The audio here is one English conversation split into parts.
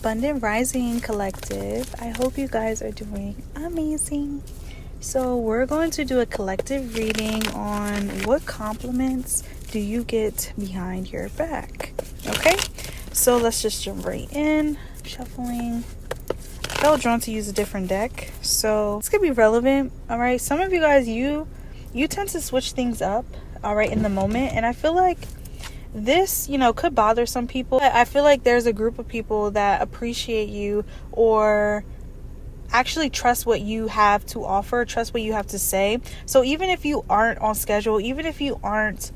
Abundant Rising Collective. I hope you guys are doing amazing. So we're going to do a collective reading on what compliments do you get behind your back. Okay, so let's just jump right in. Shuffling. I felt drawn to use a different deck, so it's gonna be relevant. All right, some of you guys, you tend to switch things up, all right, in the moment, and I feel like this, could bother some people. I feel like there's a group of people that appreciate you or actually trust what you have to offer, trust what you have to say. So even if you aren't on schedule, even if you aren't,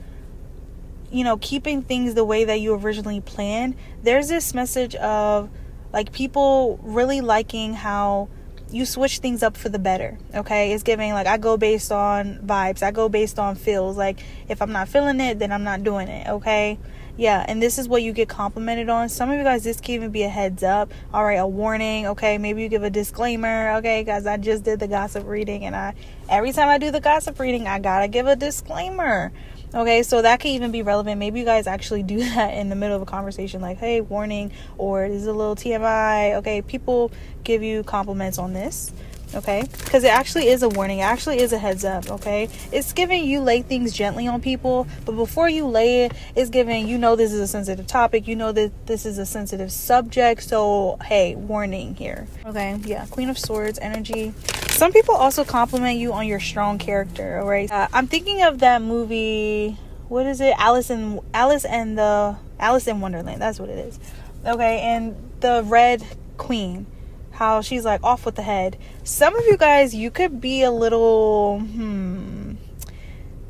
keeping things the way that you originally planned, there's this message of like people really liking how you switch things up for the better. Okay, it's giving like I go based on vibes, I go based on feels. Like if I'm not feeling it, then I'm not doing it. Okay, yeah, and this is what you get complimented on. Some of you guys, this can even be a heads up, all right, a warning. Okay, maybe you give a disclaimer. Okay, guys, I just did the gossip reading, and every time I do the gossip reading, I gotta give a disclaimer. Okay, so that can even be relevant. Maybe you guys actually do that in the middle of a conversation, like, hey, warning, or this is a little TMI. Okay, people give you compliments on this, okay, because it actually is a warning. It actually is a heads up, okay? It's giving you lay things gently on people, but before you lay it, it's giving, this is a sensitive topic, that this is a sensitive subject, so, hey, warning here, okay? Yeah, Queen of Swords energy. Some people also compliment you on your strong character, all right? I'm thinking of that movie, what is it? Alice in Wonderland, that's what it is. Okay, and the Red Queen, how she's like off with the head. Some of you guys, you could be a little,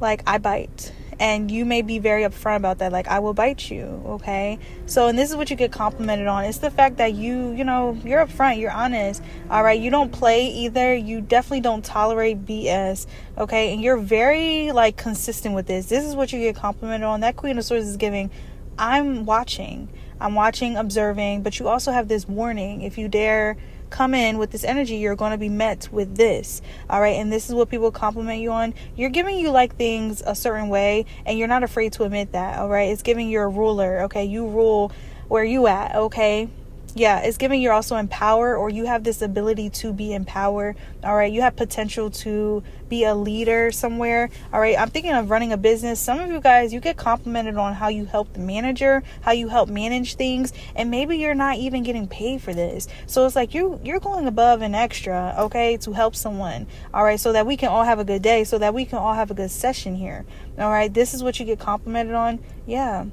like I bite. And you may be very upfront about that, like I will bite you, okay? So, and this is what you get complimented on. It's the fact that you're upfront, you're honest, all right? You don't play either. You definitely don't tolerate BS, okay? And you're very like consistent with this. This is what you get complimented on. That Queen of Swords is giving, I'm watching, observing, but you also have this warning. If you dare come in with this energy, you're going to be met with this, all right? And this is what people compliment you on. You're giving you like things a certain way, and you're not afraid to admit that, all right? It's giving you're a ruler, okay? You rule where you at, okay? Yeah, it's giving you're also in power, or you have this ability to be in power, all right? You have potential to be a leader somewhere, all right? I'm thinking of running a business. Some of you guys, you get complimented on how you help the manager, how you help manage things, and maybe you're not even getting paid for this. So it's like you're going above and extra, okay, to help someone, all right? So that we can all have a good day, so that we can all have a good session here, all right? This is what you get complimented on. Yeah,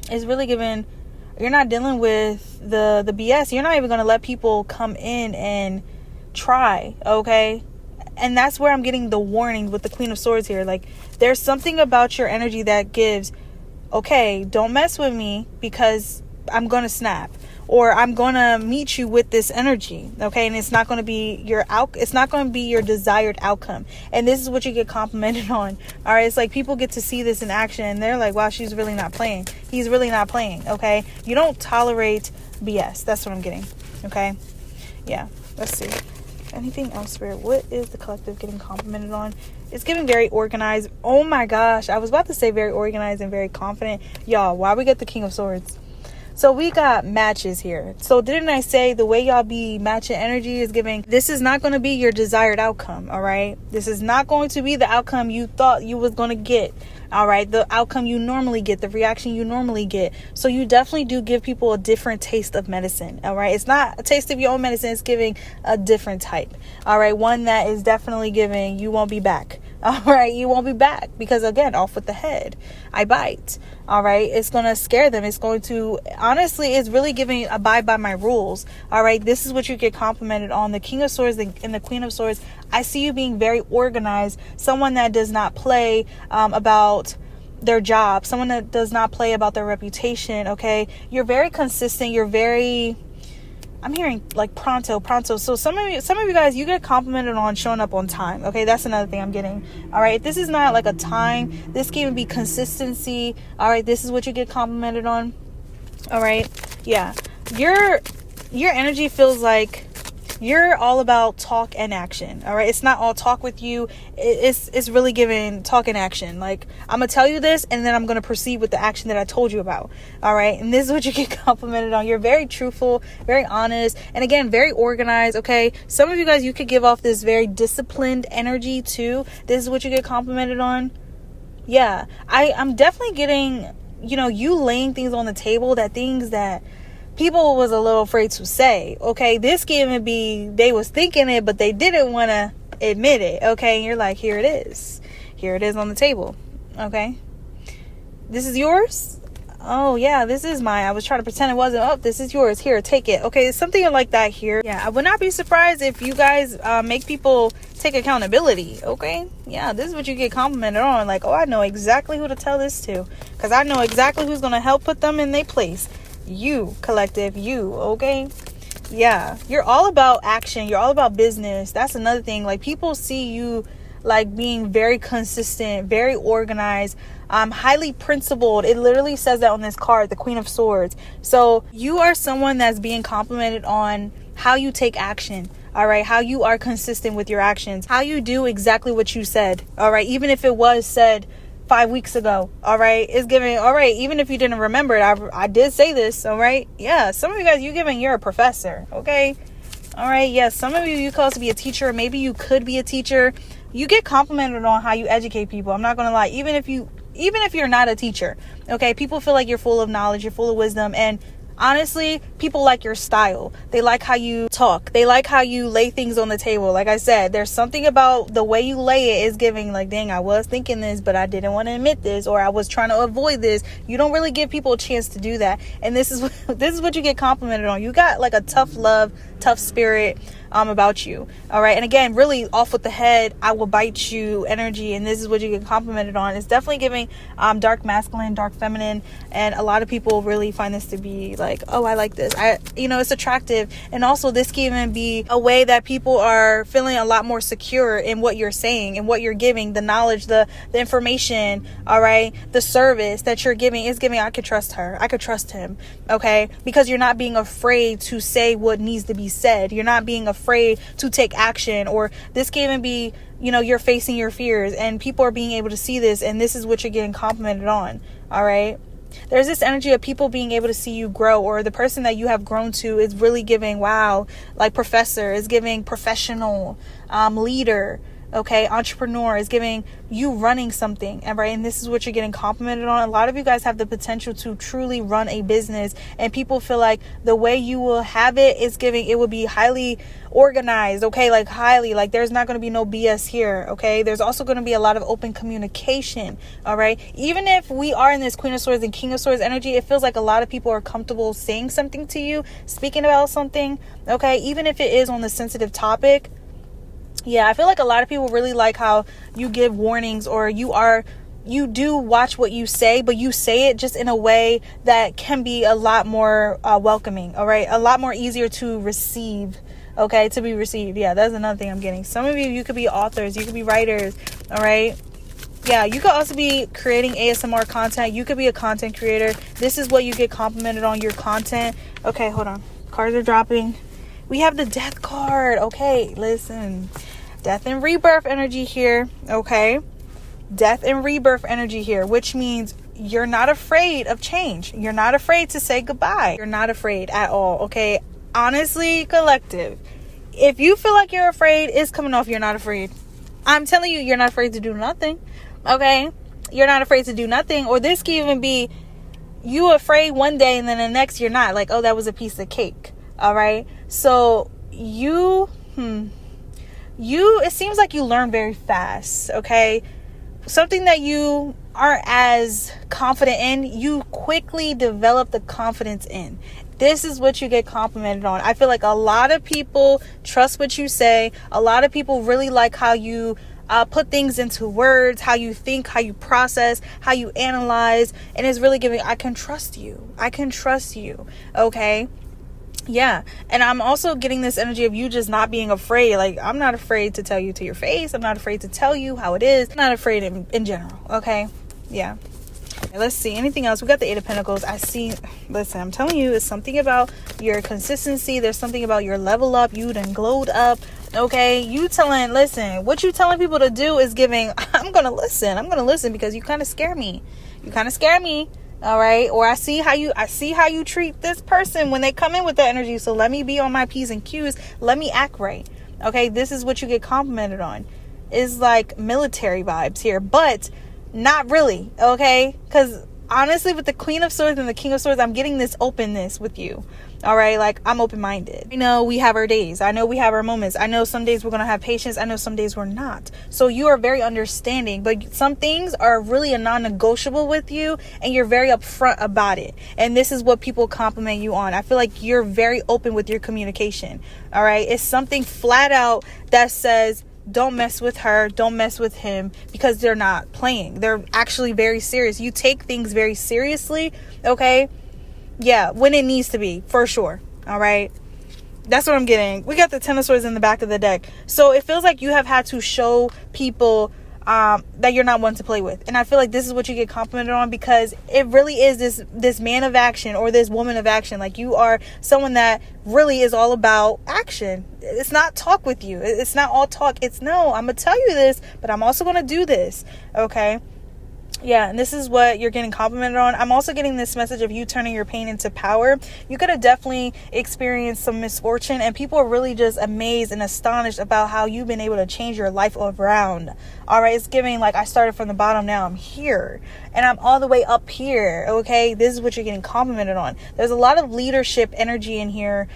it's really giving. You're not dealing with the BS. You're not even going to let people come in and try, okay? And that's where I'm getting the warning with the Queen of Swords here. Like, there's something about your energy that gives, okay, don't mess with me because I'm going to snap. Or I'm going to meet you with this energy, okay? And it's not going to be it's not going to be your desired outcome. And this is what you get complimented on, all right? It's like people get to see this in action, and they're like, wow, she's really not playing. He's really not playing, okay? You don't tolerate BS. That's what I'm getting, okay? Yeah, let's see. Anything else, Spirit? What is the collective getting complimented on? It's giving very organized. Oh, my gosh. I was about to say very organized and very confident. Y'all, why we get the King of Swords? So we got matches here. So didn't I say the way y'all be matching energy is giving, this is not going to be your desired outcome, all right? This is not going to be the outcome you thought you was going to get, all right? The outcome you normally get, the reaction you normally get. So you definitely do give people a different taste of medicine, all right? It's not a taste of your own medicine. It's giving a different type, all right? One that is definitely giving, you won't be back. All right, you won't be back because, again, off with the head. I bite. All right, it's going to scare them. It's going to, honestly, it's really giving abide by my rules. All right, this is what you get complimented on. The King of Swords and the Queen of Swords. I see you being very organized. Someone that does not play about their job. Someone that does not play about their reputation. Okay, you're very consistent. You're very, I'm hearing like pronto. So some of you guys, you get complimented on showing up on time. Okay, that's another thing I'm getting. All right, this is not like a time. This can even be consistency. All right, this is what you get complimented on. All right, yeah, your energy feels like You're all about talk and action. All right. It's not all talk with you. It's really giving talk and action. Like, I'm going to tell you this and then I'm going to proceed with the action that I told you about. All right. And this is what you get complimented on. You're very truthful, very honest, and again, very organized. Okay. Some of you guys, you could give off this very disciplined energy too. This is what you get complimented on. Yeah. I'm definitely getting, you laying things on the table, things that people was a little afraid to say. Okay, this can be they was thinking it, but they didn't want to admit it. Okay, and you're like, here it is on the table. Okay, this is yours. Oh yeah, this is mine. I was trying to pretend it wasn't. Oh, this is yours. Here, take it. Okay, it's something like that here. Yeah, I would not be surprised if you guys make people take accountability. Okay, yeah, this is what you get complimented on. Like, oh, I know exactly who to tell this to, because I know exactly who's gonna help put them in their place. You, collective, you. Okay, yeah, you're all about action. You're all about business. That's another thing. Like, people see you like being very consistent, very organized, highly principled. It literally says that on this card, the Queen of Swords. So you are someone that's being complimented on how you take action. All right, how you are consistent with your actions, how you do exactly what you said. All right, even if it was said 5 weeks ago. All right, it's giving. All right, even if you didn't remember it, I did say this. All right, yeah, some of you guys, you're a professor. Okay, all right, yes, some of you could also be a teacher. Maybe you could be a teacher. You get complimented on how you educate people. I'm not gonna lie. Even if you're not a teacher, okay, people feel like you're full of knowledge, you're full of wisdom, and honestly, people like your style. They like how you talk. They like how you lay things on the table. Like I said, there's something about the way you lay it is giving like, dang, I was thinking this, but I didn't want to admit this, or I was trying to avoid this. You don't really give people a chance to do that. And this is what you get complimented on. You got like a tough love, tough spirit about you. All right. And again, really off with the head, I will bite you energy. And this is what you get complimented on. It's definitely giving dark masculine, dark feminine. And a lot of people really find this to be like, oh, I like this. It's attractive. And also this can even be a way that people are feeling a lot more secure in what you're saying and what you're giving, the knowledge, the information. All right. The service that you're giving is giving, I could trust her. I could trust him. Okay. Because you're not being afraid to say what needs to be said. You're not being afraid to take action, or this can even be, you're facing your fears and people are being able to see this, and this is what you're getting complimented on. All right. There's this energy of people being able to see you grow, or the person that you have grown to is really giving, wow, like professor is giving professional, leader. Okay, entrepreneur is giving you running something, and right, and this is what you're getting complimented on. A lot of you guys have the potential to truly run a business, and people feel like the way you will have it is giving, it will be highly organized. Okay, like highly, like there's not going to be no BS here. Okay, there's also going to be a lot of open communication. All right, even if we are in this Queen of Swords and King of Swords energy, it feels like a lot of people are comfortable saying something to you, speaking about something. Okay, even if it is on the sensitive topic. Yeah, I feel like a lot of people really like how you give warnings, or you do watch what you say, but you say it just in a way that can be a lot more welcoming. All right, a lot more easier to receive. Okay, to be received. Yeah, that's another thing I'm getting. Some of you could be authors, you could be writers. All right. Yeah, you could also be creating ASMR content. You could be a content creator. This is what you get complimented on, your content. Okay, hold on. Cards are dropping. We have the Death card. Okay, listen. Death and rebirth energy here. Okay. Death and rebirth energy here, which means you're not afraid of change. You're not afraid to say goodbye. You're not afraid at all. Okay. Honestly, collective, if you feel like you're afraid, it's coming off you're not afraid. I'm telling you, you're not afraid to do nothing. Okay. You're not afraid to do nothing. Or this can even be you afraid one day and then the next you're not. Like, oh, that was a piece of cake. All right. So it seems like you learn very fast. Okay. Something that you aren't as confident in, you quickly develop the confidence in. This is what you get complimented on. I feel like a lot of people trust what you say. A lot of people really like how you put things into words, how you think, how you process, how you analyze. And it's really giving, I can trust you. I can trust you. Okay. Yeah. And I'm also getting this energy of you just not being afraid. Like, I'm not afraid to tell you to your face. I'm not afraid to tell you how it is. I'm not afraid in general. Okay. Yeah. Let's see, anything else? We got the Eight of Pentacles. I see, listen, I'm telling you, it's something about your consistency. There's something about your level up. You done glowed up. Okay, listen, what you telling people to do is giving, I'm gonna listen because you kind of scare me. All right, or I see how you treat this person when they come in with that energy. So let me be on my P's and Q's. Let me act right. Okay, this is what you get complimented on. It's like military vibes here, but not really. Okay, because honestly, with the Queen of Swords and the King of Swords, I'm getting this openness with you. All right, like I'm open-minded. You know, we have our days. I know we have our moments. I know some days we're gonna have patience. I know some days we're not. So you are very understanding, but some things are really a non-negotiable with you, and you're very upfront about it. And this is what people compliment you on. I feel like you're very open with your communication. All right, it's something flat out that says, don't mess with her, don't mess with him, because they're not playing. They're actually very serious. You take things very seriously, okay? Yeah, when it needs to be, for sure. All right. That's what I'm getting. We got the Ten of Swords in the back of the deck. So it feels like you have had to show people that you're not one to play with. And I feel like this is what you get complimented on, because it really is this man of action or this woman of action. Like, you are someone that really is all about action. It's not talk with you. It's not all talk. It's no, I'm going to tell you this, but I'm also going to do this. Okay. Yeah, and this is what you're getting complimented on. I'm also getting this message of you turning your pain into power. You could have definitely experienced some misfortune, and people are really just amazed and astonished about how you've been able to change your life around. All right, it's giving like, I started from the bottom, now I'm here, and I'm all the way up here. Okay, this is what you're getting complimented on. There's a lot of leadership energy in here.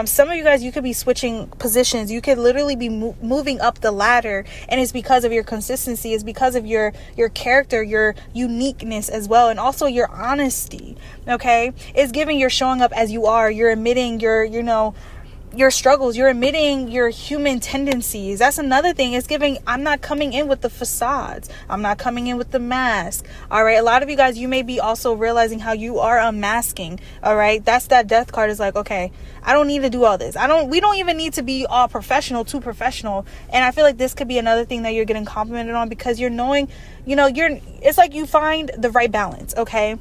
Some of you guys, you could be switching positions. You could literally be moving up the ladder, and it's because of your consistency. It's because of your character, your uniqueness as well, and also your honesty. Okay, it's giving you're showing up as you are. You're admitting your struggles. You're admitting your human tendencies. That's another thing. It's giving, I'm not coming in with the facades. I'm not coming in with the mask. All right. A lot of you guys, you may be also realizing how you are unmasking. All right. That's that death card. Is like, okay, I don't need to do all this. We don't even need to be all professional, too professional. And I feel like this could be another thing that you're getting complimented on, because you're knowing, it's like you find the right balance. Okay.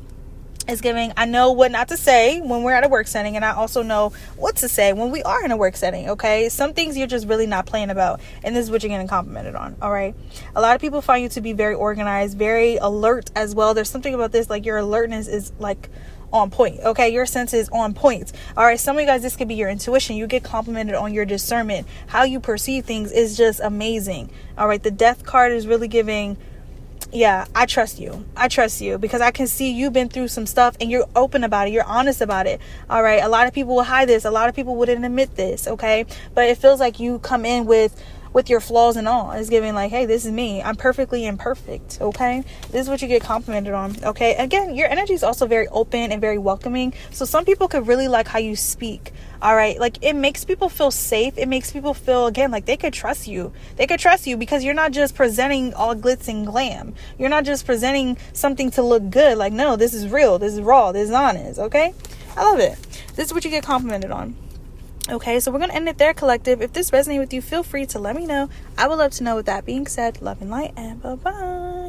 It's giving, I know what not to say when we're at a work setting, and I also know what to say when we are in a work setting. Okay, some things you're just really not playing about, and this is what you're getting complimented on. All right, a lot of people find you to be very organized, very alert as well. There's something about this, like your alertness is like on point. Okay, your sense is on point. All right, some of you guys, this could be your intuition. You get complimented on your discernment. How you perceive things is just amazing. All right, the death card is really giving, yeah, I trust you because I can see you've been through some stuff, and you're open about it. You're honest about it. All right. A lot of people will hide this. A lot of people wouldn't admit this. Okay. But it feels like you come in with your flaws and all. It's giving like, hey, this is me. I'm perfectly imperfect. Okay. This is what you get complimented on. Okay. Again, your energy is also very open and very welcoming. So some people could really like how you speak. All right. Like, it makes people feel safe. It makes people feel, again, like they could trust you. They could trust you because you're not just presenting all glitz and glam. You're not just presenting something to look good. Like, no, this is real. This is raw. This is honest. Okay. I love it. This is what you get complimented on. Okay, so we're going to end it there, collective. If this resonates with you, feel free to let me know. I would love to know. With that being said, love and light, and bye-bye.